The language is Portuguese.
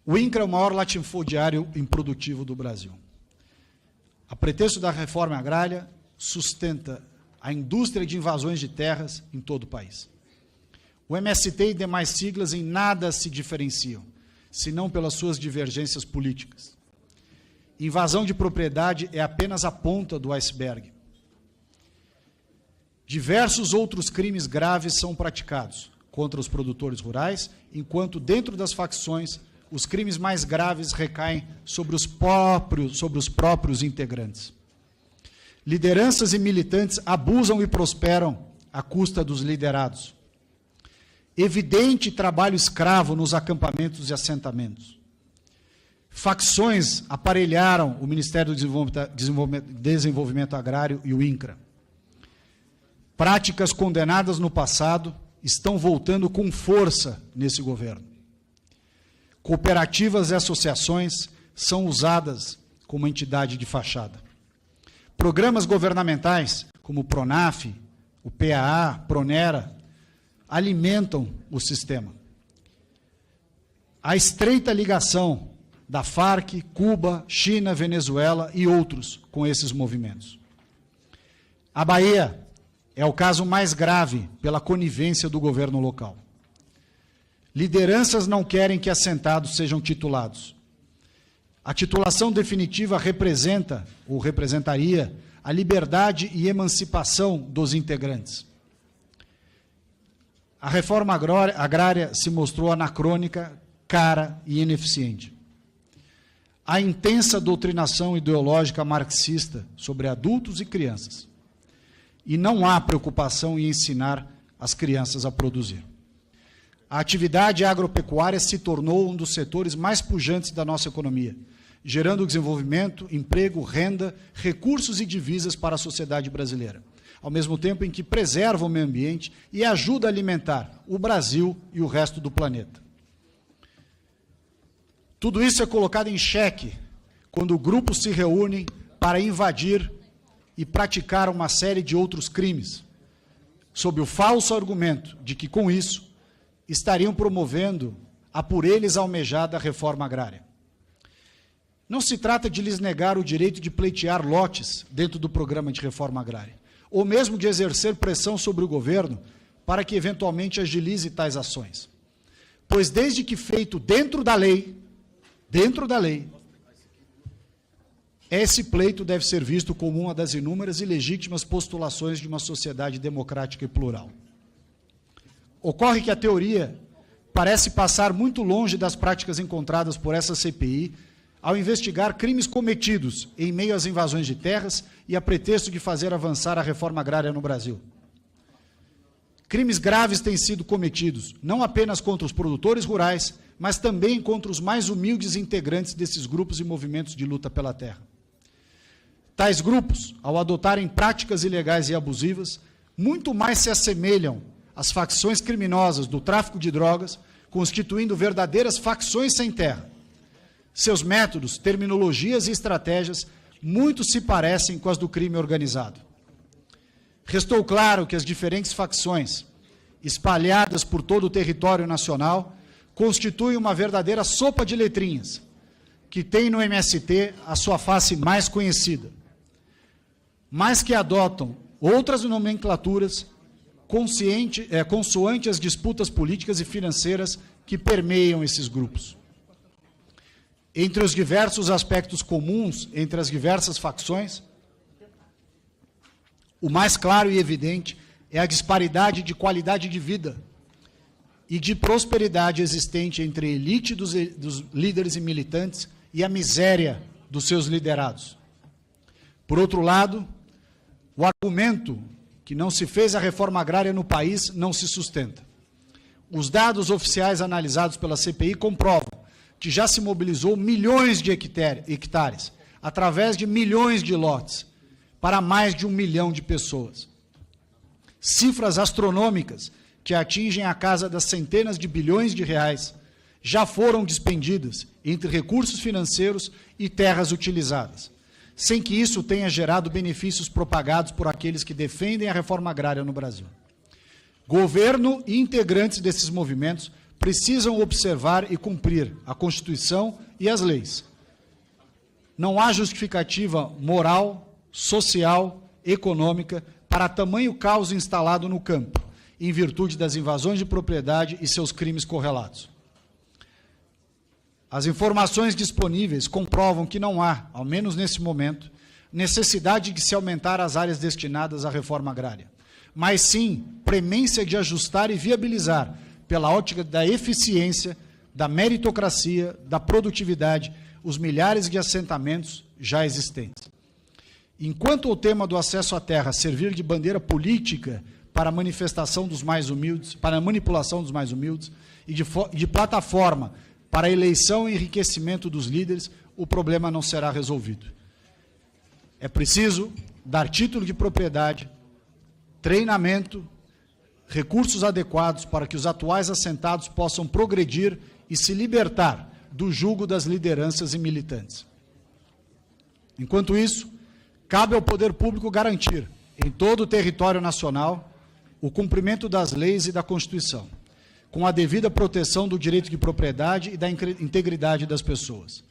O INCRA é o maior latifundiário improdutivo do Brasil. A pretexto da reforma agrária, sustenta a indústria de invasões de terras em todo o país. O MST e demais siglas em nada se diferenciam, senão pelas suas divergências políticas. Invasão de propriedade é apenas a ponta do iceberg. Diversos outros crimes graves são praticados contra os produtores rurais, enquanto dentro das facções os crimes mais graves recaem sobre os próprios integrantes. Lideranças e militantes abusam e prosperam à custa dos liderados. Evidente trabalho escravo nos acampamentos e assentamentos. Facções aparelharam o Ministério do Desenvolvimento Agrário e o INCRA. Práticas condenadas no passado estão voltando com força nesse governo. Cooperativas e associações são usadas como entidade de fachada. Programas governamentais, como o PRONAF, o PAA, PRONERA, alimentam o sistema. A estreita ligação da Farc, Cuba, China, Venezuela e outros com esses movimentos. A Bahia é o caso mais grave pela conivência do governo local. Lideranças não querem que assentados sejam titulados. A titulação definitiva representa, ou representaria, a liberdade e emancipação dos integrantes. A reforma agrária se mostrou anacrônica, cara e ineficiente. A intensa doutrinação ideológica marxista sobre adultos e crianças. E não há preocupação em ensinar as crianças a produzir. A atividade agropecuária se tornou um dos setores mais pujantes da nossa economia, gerando desenvolvimento, emprego, renda, recursos e divisas para a sociedade brasileira, ao mesmo tempo em que preserva o meio ambiente e ajuda a alimentar o Brasil e o resto do planeta. Tudo isso é colocado em xeque quando grupos se reúnem para invadir e praticar uma série de outros crimes, sob o falso argumento de que, com isso, estariam promovendo a por eles almejada reforma agrária. Não se trata de lhes negar o direito de pleitear lotes dentro do programa de reforma agrária, ou mesmo de exercer pressão sobre o governo para que eventualmente agilize tais ações. Pois desde que feito dentro da lei, esse pleito deve ser visto como uma das inúmeras e legítimas postulações de uma sociedade democrática e plural. Ocorre que a teoria parece passar muito longe das práticas encontradas por essa CPI ao investigar crimes cometidos em meio às invasões de terras e a pretexto de fazer avançar a reforma agrária no Brasil. Crimes graves têm sido cometidos, não apenas contra os produtores rurais, mas também contra os mais humildes integrantes desses grupos e movimentos de luta pela terra. Tais grupos, ao adotarem práticas ilegais e abusivas, muito mais se assemelham às facções criminosas do tráfico de drogas, constituindo verdadeiras facções sem terra. Seus métodos, terminologias e estratégias muito se parecem com as do crime organizado. Restou claro que as diferentes facções, espalhadas por todo o território nacional, constituem uma verdadeira sopa de letrinhas, que tem no MST a sua face mais conhecida, mas que adotam outras nomenclaturas consoante as disputas políticas e financeiras que permeiam esses grupos. Entre os diversos aspectos comuns entre as diversas facções, o mais claro e evidente é a disparidade de qualidade de vida e de prosperidade existente entre a elite dos líderes e militantes e a miséria dos seus liderados. Por outro lado, o argumento que não se fez a reforma agrária no país não se sustenta. Os dados oficiais analisados pela CPI comprovam que já se mobilizou milhões de hectares, através de milhões de lotes, para mais de 1 milhão de pessoas. Cifras astronômicas que atingem a casa das centenas de bilhões de reais já foram dispendidas entre recursos financeiros e terras utilizadas, sem que isso tenha gerado benefícios propagados por aqueles que defendem a reforma agrária no Brasil. Governo e integrantes desses movimentos precisam observar e cumprir a Constituição e as leis. Não há justificativa moral, social, econômica para tamanho caos instalado no campo, em virtude das invasões de propriedade e seus crimes correlatos. As informações disponíveis comprovam que não há, ao menos nesse momento, necessidade de se aumentar as áreas destinadas à reforma agrária, mas sim premência de ajustar e viabilizar, pela ótica da eficiência, da meritocracia, da produtividade, os milhares de assentamentos já existentes. Enquanto o tema do acesso à terra servir de bandeira política para a manifestação dos mais humildes, para a manipulação dos mais humildes, e de plataforma para a eleição e enriquecimento dos líderes, o problema não será resolvido. É preciso dar título de propriedade, treinamento, recursos adequados para que os atuais assentados possam progredir e se libertar do jugo das lideranças e militantes. Enquanto isso, cabe ao poder público garantir, em todo o território nacional, o cumprimento das leis e da Constituição, com a devida proteção do direito de propriedade e da integridade das pessoas.